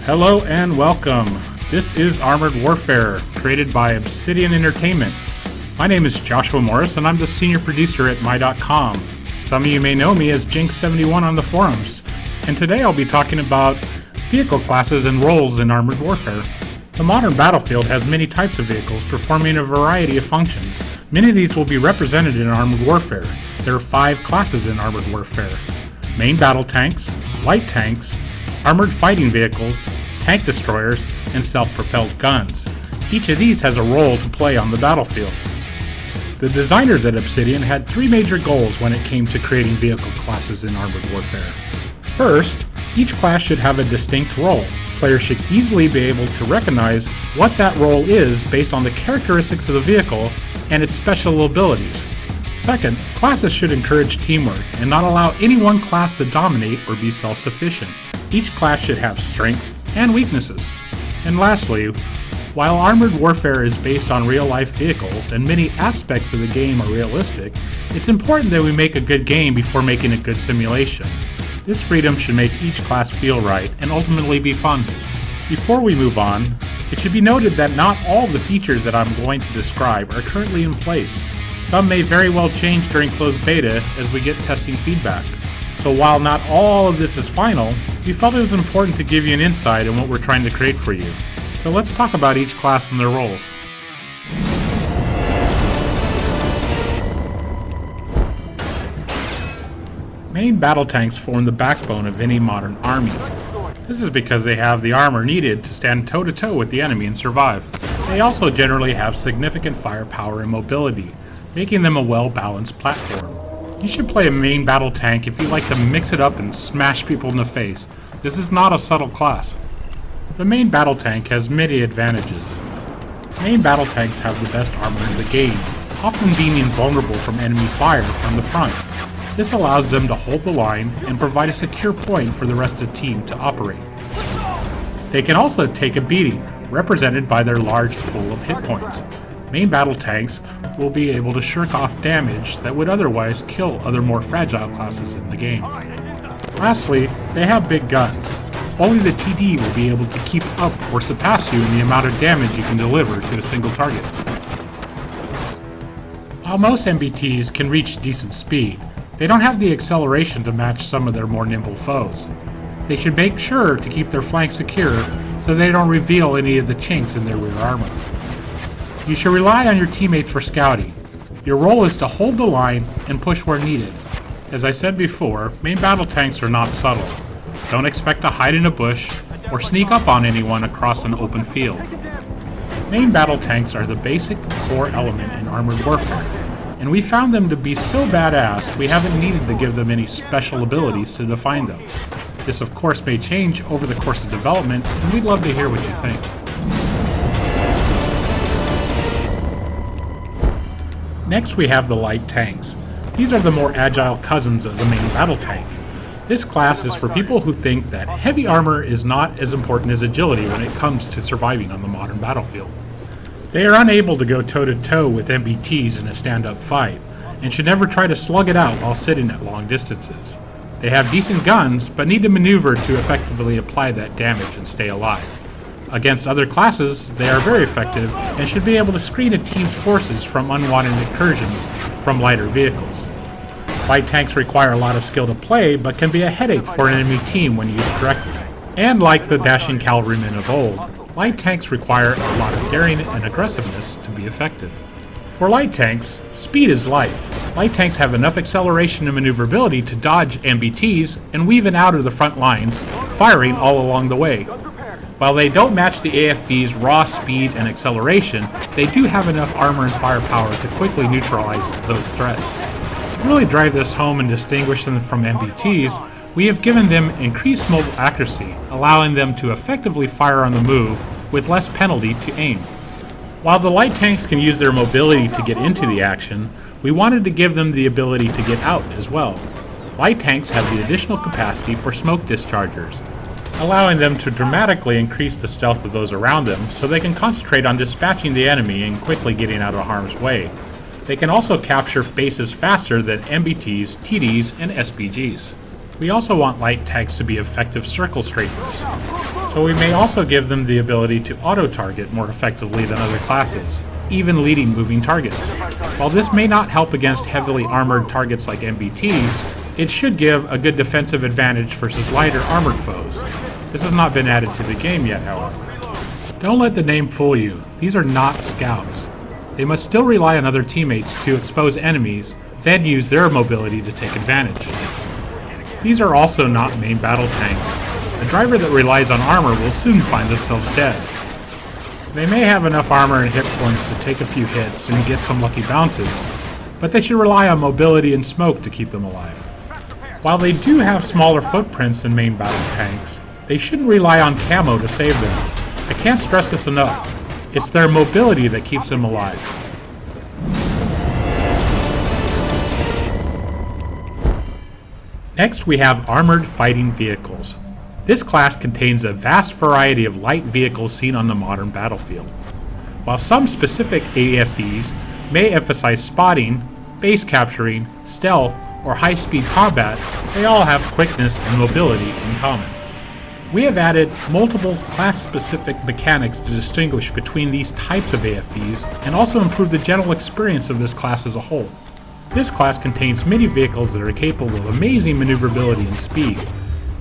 Hello and welcome. This is Armored Warfare, created by Obsidian Entertainment. My name is Joshua Morris, and I'm the senior producer at My.com. Some of you may know me as Jinx71 on the forums, and today I'll be talking about vehicle classes and roles in Armored Warfare. The modern battlefield has many types of vehicles performing a variety of functions. Many of these will be represented in Armored Warfare. There are 5 classes in Armored Warfare: main battle tanks, light tanks, armored fighting vehicles, tank destroyers, and self-propelled guns. Each of these has a role to play on the battlefield. The designers at Obsidian had 3 major goals when it came to creating vehicle classes in Armored Warfare. First, each class should have a distinct role. Players should easily be able to recognize what that role is based on the characteristics of the vehicle and its special abilities. Second, classes should encourage teamwork and not allow any one class to dominate or be self-sufficient. Each class should have strengths and weaknesses. And lastly, while Armored Warfare is based on real-life vehicles and many aspects of the game are realistic, it's important that we make a good game before making a good simulation. This freedom should make each class feel right and ultimately be fun. Before we move on, it should be noted that not all the features that I'm going to describe are currently in place. Some may very well change during closed beta as we get testing feedback. So while not all of this is final, we felt it was important to give you an insight on what we're trying to create for you. So let's talk about each class and their roles. Main battle tanks form the backbone of any modern army. This is because they have the armor needed to stand toe-to-toe with the enemy and survive. They also generally have significant firepower and mobility, making them a well-balanced platform. You should play a main battle tank if you like to mix it up and smash people in the face. This is not a subtle class. The main battle tank has many advantages. Main battle tanks have the best armor in the game, often being invulnerable from enemy fire from the front. This allows them to hold the line and provide a secure point for the rest of the team to operate. They can also take a beating, represented by their large pool of hit points. Main battle tanks will be able to shirk off damage that would otherwise kill other more fragile classes in the game. Lastly, they have big guns. Only the TD will be able to keep up or surpass you in the amount of damage you can deliver to a single target. While most MBTs can reach decent speed, they don't have the acceleration to match some of their more nimble foes. They should make sure to keep their flanks secure so they don't reveal any of the chinks in their rear armor. You should rely on your teammates for scouting. Your role is to hold the line and push where needed. As I said before, main battle tanks are not subtle. Don't expect to hide in a bush or sneak up on anyone across an open field. Main battle tanks are the basic core element in Armored Warfare, and we found them to be so badass we haven't needed to give them any special abilities to define them. This of course may change over the course of development, and we'd love to hear what you think. Next we have the light tanks. These are the more agile cousins of the main battle tank. This class is for people who think that heavy armor is not as important as agility when it comes to surviving on the modern battlefield. They are unable to go toe-to-toe with MBTs in a stand-up fight, and should never try to slug it out while sitting at long distances. They have decent guns, but need to maneuver to effectively apply that damage and stay alive. Against other classes, they are very effective and should be able to screen a team's forces from unwanted incursions from lighter vehicles. Light tanks require a lot of skill to play, but can be a headache for an enemy team when used correctly. And like the dashing cavalrymen of old, light tanks require a lot of daring and aggressiveness to be effective. For light tanks, speed is life. Light tanks have enough acceleration and maneuverability to dodge MBTs and weave in out of the front lines, firing all along the way. While they don't match the AFV's raw speed and acceleration, they do have enough armor and firepower to quickly neutralize those threats. To really drive this home and distinguish them from MBTs, we have given them increased mobile accuracy, allowing them to effectively fire on the move with less penalty to aim. While the light tanks can use their mobility to get into the action, we wanted to give them the ability to get out as well. Light tanks have the additional capacity for smoke dischargers, allowing them to dramatically increase the stealth of those around them so they can concentrate on dispatching the enemy and quickly getting out of harm's way. They can also capture bases faster than MBTs, TDs, and SPGs. We also want light tanks to be effective circle strafers, so we may also give them the ability to auto-target more effectively than other classes, even leading moving targets. While this may not help against heavily armored targets like MBTs, it should give a good defensive advantage versus lighter armored foes. This has not been added to the game yet, however. Don't let the name fool you. These are not scouts. They must still rely on other teammates to expose enemies, then use their mobility to take advantage. These are also not main battle tanks. A driver that relies on armor will soon find themselves dead. They may have enough armor and hit points to take a few hits and get some lucky bounces, but they should rely on mobility and smoke to keep them alive. While they do have smaller footprints than main battle tanks, they shouldn't rely on camo to save them. I can't stress this enough. It's their mobility that keeps them alive. Next, we have armored fighting vehicles. This class contains a vast variety of light vehicles seen on the modern battlefield. While some specific AFVs may emphasize spotting, base capturing, stealth, or high-speed combat, they all have quickness and mobility in common. We have added multiple class-specific mechanics to distinguish between these types of AFVs and also improve the general experience of this class as a whole. This class contains many vehicles that are capable of amazing maneuverability and speed.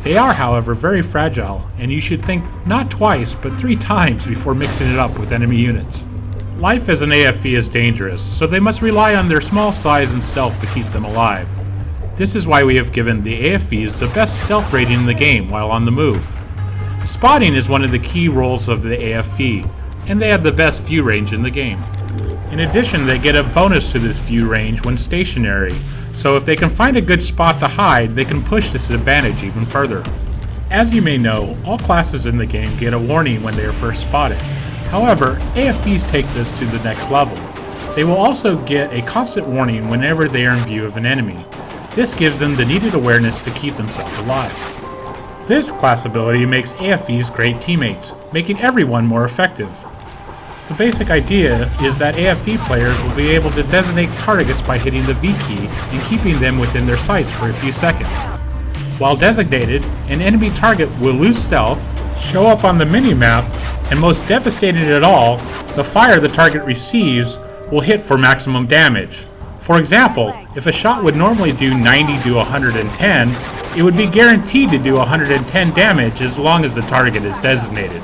They are, however, very fragile, and you should think not twice, but 3 times before mixing it up with enemy units. Life as an AFV is dangerous, so they must rely on their small size and stealth to keep them alive. This is why we have given the AFVs the best stealth rating in the game while on the move. Spotting is one of the key roles of the AFV, and they have the best view range in the game. In addition, they get a bonus to this view range when stationary, so if they can find a good spot to hide, they can push this advantage even further. As you may know, all classes in the game get a warning when they are first spotted. However, AFVs take this to the next level. They will also get a constant warning whenever they are in view of an enemy. This gives them the needed awareness to keep themselves alive. This class ability makes AFVs great teammates, making everyone more effective. The basic idea is that AFV players will be able to designate targets by hitting the V key and keeping them within their sights for a few seconds. While designated, an enemy target will lose stealth, show up on the minimap, and most devastating of all, the fire the target receives will hit for maximum damage. For example, if a shot would normally do 90 to 110, it would be guaranteed to do 110 damage as long as the target is designated.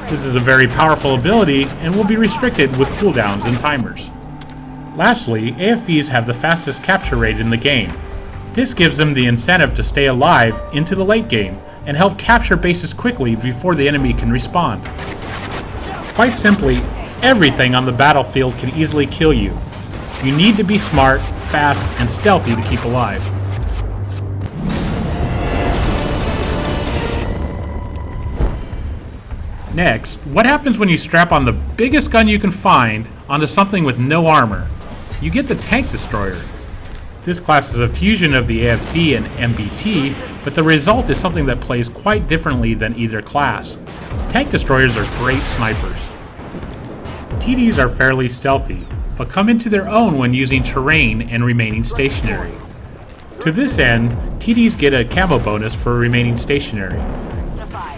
This is a very powerful ability and will be restricted with cooldowns and timers. Lastly, AFVs have the fastest capture rate in the game. This gives them the incentive to stay alive into the late game and help capture bases quickly before the enemy can respawn. Quite simply, everything on the battlefield can easily kill you. You need to be smart, fast, and stealthy to keep alive. Next, what happens when you strap on the biggest gun you can find onto something with no armor? You get the Tank Destroyer. This class is a fusion of the AFV and MBT, but the result is something that plays quite differently than either class. Tank Destroyers are great snipers. TDs are fairly stealthy, but come into their own when using terrain and remaining stationary. To this end, TDs get a camo bonus for remaining stationary.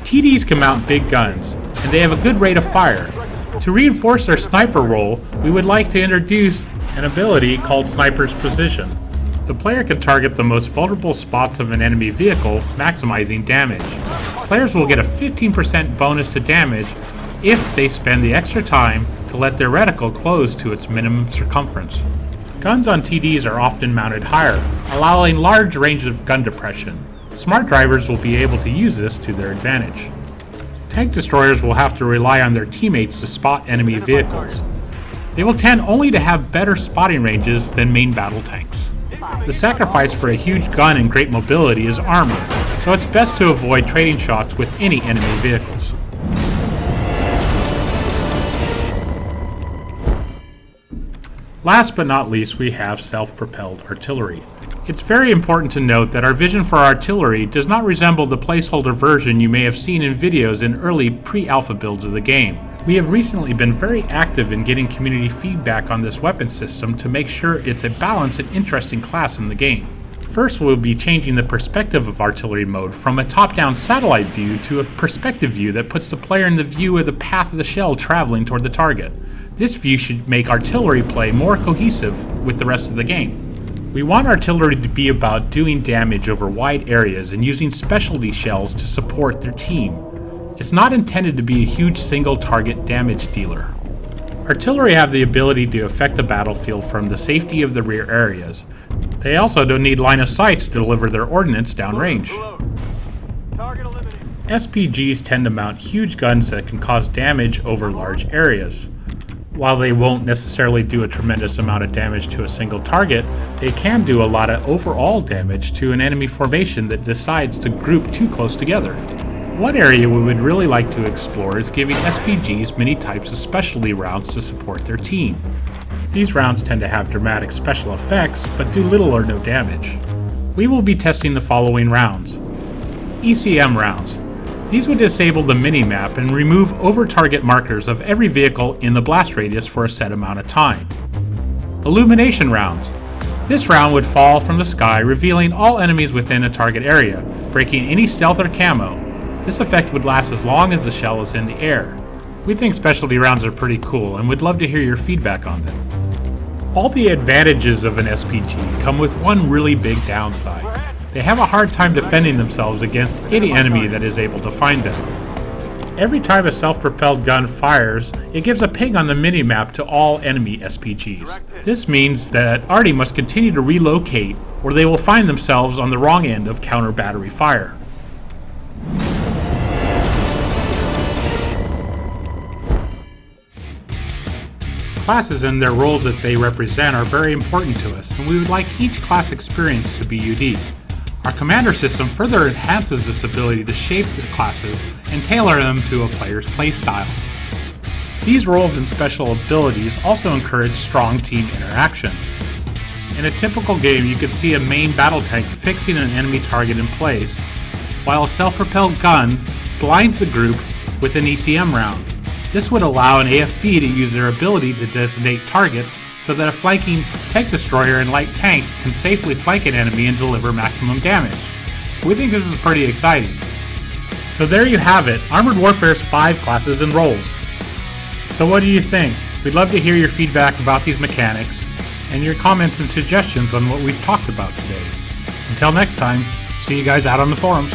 TDs can mount big guns, and they have a good rate of fire. To reinforce their sniper role, we would like to introduce an ability called Sniper's Precision. The player can target the most vulnerable spots of an enemy vehicle, maximizing damage. Players will get a 15% bonus to damage if they spend the extra time to let their reticle close to its minimum circumference. Guns on TDs are often mounted higher, allowing large range of gun depression. Smart drivers will be able to use this to their advantage. Tank Destroyers will have to rely on their teammates to spot enemy vehicles. They will tend only to have better spotting ranges than main battle tanks. The sacrifice for a huge gun and great mobility is armor, so it's best to avoid trading shots with any enemy vehicles. Last but not least, we have self-propelled artillery. It's very important to note that our vision for artillery does not resemble the placeholder version you may have seen in videos in early pre-alpha builds of the game. We have recently been very active in getting community feedback on this weapon system to make sure it's a balanced and interesting class in the game. First, we'll be changing the perspective of artillery mode from a top-down satellite view to a perspective view that puts the player in the view of the path of the shell traveling toward the target. This view should make artillery play more cohesive with the rest of the game. We want artillery to be about doing damage over wide areas and using specialty shells to support their team. It's not intended to be a huge single target damage dealer. Artillery have the ability to affect the battlefield from the safety of the rear areas. They also don't need line of sight to deliver their ordnance downrange. SPGs tend to mount huge guns that can cause damage over large areas. While they won't necessarily do a tremendous amount of damage to a single target, they can do a lot of overall damage to an enemy formation that decides to group too close together. One area we would really like to explore is giving SPGs many types of specialty rounds to support their team. These rounds tend to have dramatic special effects, but do little or no damage. We will be testing the following rounds. ECM rounds. These would disable the minimap and remove over-target markers of every vehicle in the blast radius for a set amount of time. Illumination rounds. This round would fall from the sky, revealing all enemies within a target area, breaking any stealth or camo. This effect would last as long as the shell is in the air. We think specialty rounds are pretty cool and would love to hear your feedback on them. All the advantages of an SPG come with one really big downside. They have a hard time defending themselves against any enemy that is able to find them. Every time a self-propelled gun fires, it gives a ping on the minimap to all enemy SPGs. This means that Arty must continue to relocate, or they will find themselves on the wrong end of counter-battery fire. Classes and their roles that they represent are very important to us, and we would like each class experience to be unique. Our commander system further enhances this ability to shape the classes and tailor them to a player's playstyle. These roles and special abilities also encourage strong team interaction. In a typical game, you could see a main battle tank fixing an enemy target in place, while a self-propelled gun blinds the group with an ECM round. This would allow an AFV to use their ability to designate targets so that a flanking tank destroyer and light tank can safely flank an enemy and deliver maximum damage. We think this is pretty exciting. So there you have it, Armored Warfare's 5 classes and roles. So what do you think? We'd love to hear your feedback about these mechanics and your comments and suggestions on what we've talked about today. Until next time, see you guys out on the forums.